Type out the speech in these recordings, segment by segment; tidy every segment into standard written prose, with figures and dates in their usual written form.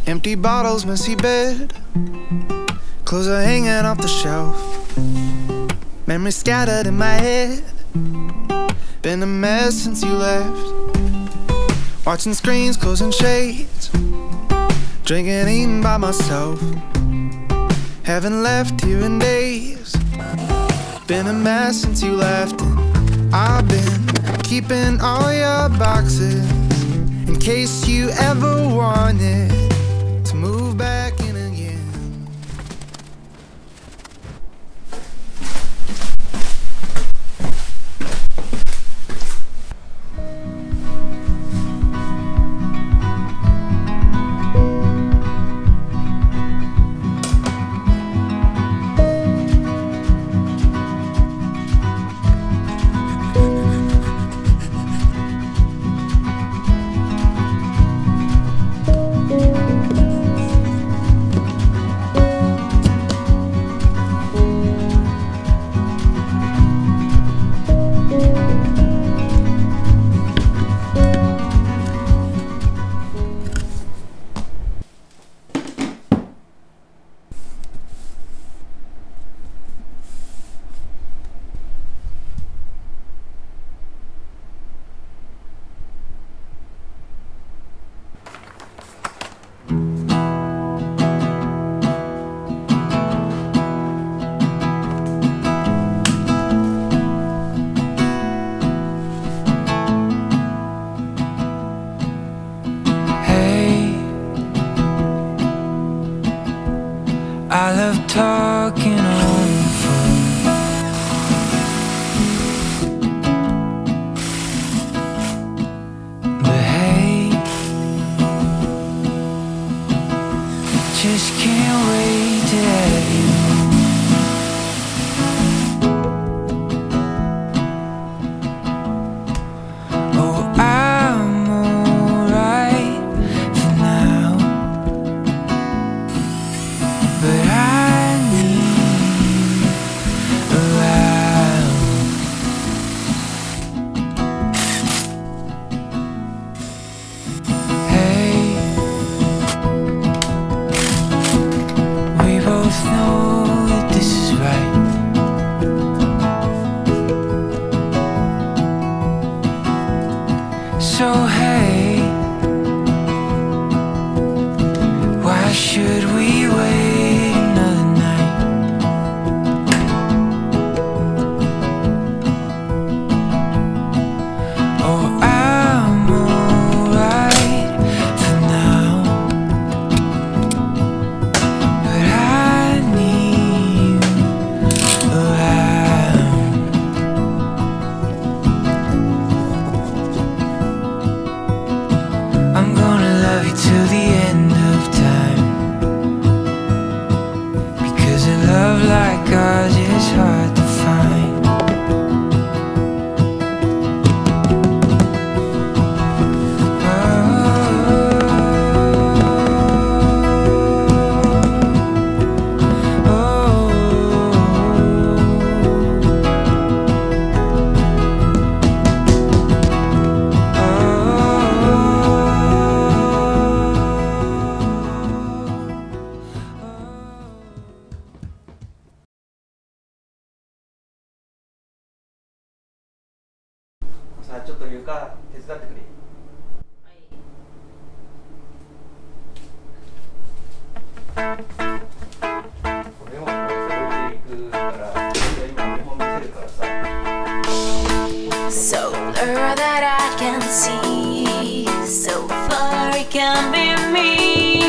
Empty bottles, messy bed, clothes are hanging off the shelf, memories scattered in my head. Been a mess since you left. Watching screens, closing shades, drinking, eating by myself. Haven't left here in days. Been a mess since you left, and I've been keeping all your boxes in case you ever wanted to move back in again. I love talking on the phone, but hey, just can't wait to have you home. Oh, I'm alright for now, but I need around. Hey, we both know that this is right. So hey, why should we wait another night? Oh, I'm alright for now, but I need you around. I'm gonna love you till the end of time, because a love like ours is hard to find.さあちょっと床手伝ってくれ。これをこう置いていくから、今見本見せるからさ。So blur that I can see, so far it can be me.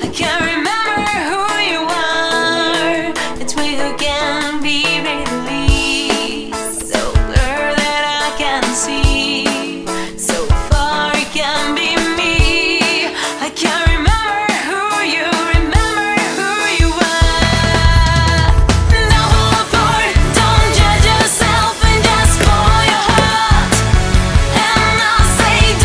I can't remember who you are, it's we who can be released. So blur that I can see, so far it can be me. I can't remember who you are. Now fall apart, don't judge yourself and just follow your heart. And I'll say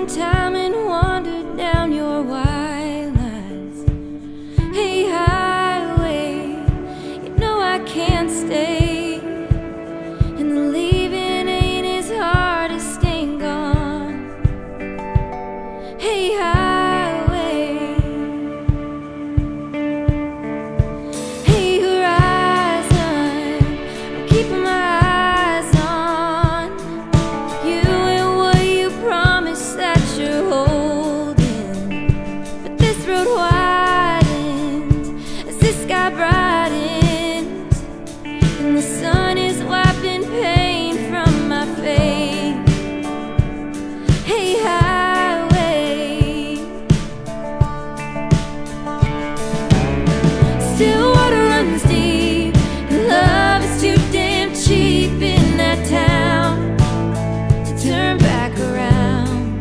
some time and wandered down your wide lines. Hey highway, you know I can't stay, and the leaving ain't as hard as staying gone. Hey highway, hey horizon, I'm keeping my eyes on you and what you promised that you're holding. But this road widens as the sky brightens, and the sun is wiping pain from my face. Hey highway, still water runs deep, and love is too damn cheap in that town to turn back around.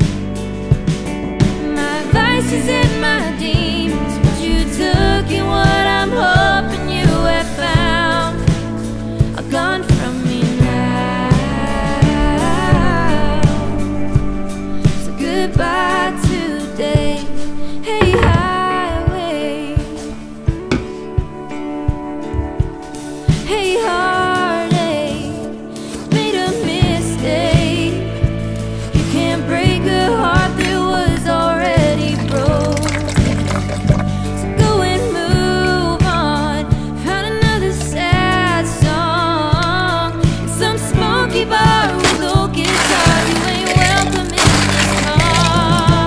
My vices and my demons, what you took and what I'm hoping you have found, are gone from me now. So goodbye today. Hey highway, hey heartache, made a mistake. You can't break a heart that was already broken. So go and move on, find another sad song in some smoky bar with old guitars. You ain't welcome in this car.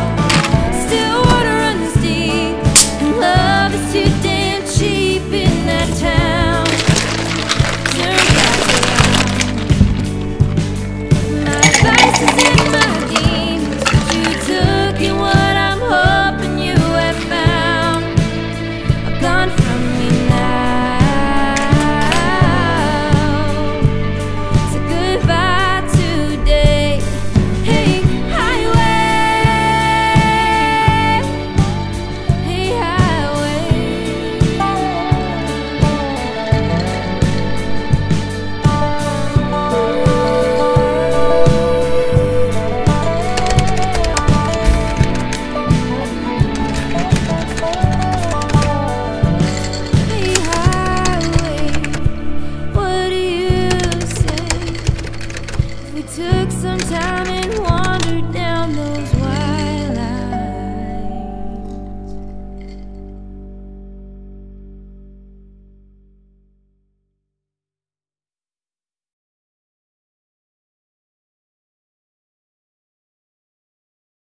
Still water runs deep, and love is too damn cheap in that town. Turn back around. My vices and my demons, what you took and what I'm hoping you have found, are gone from me now. So goodbye today. Hey highway, hey highway. Hey highway, what do you say if we took some time and wandered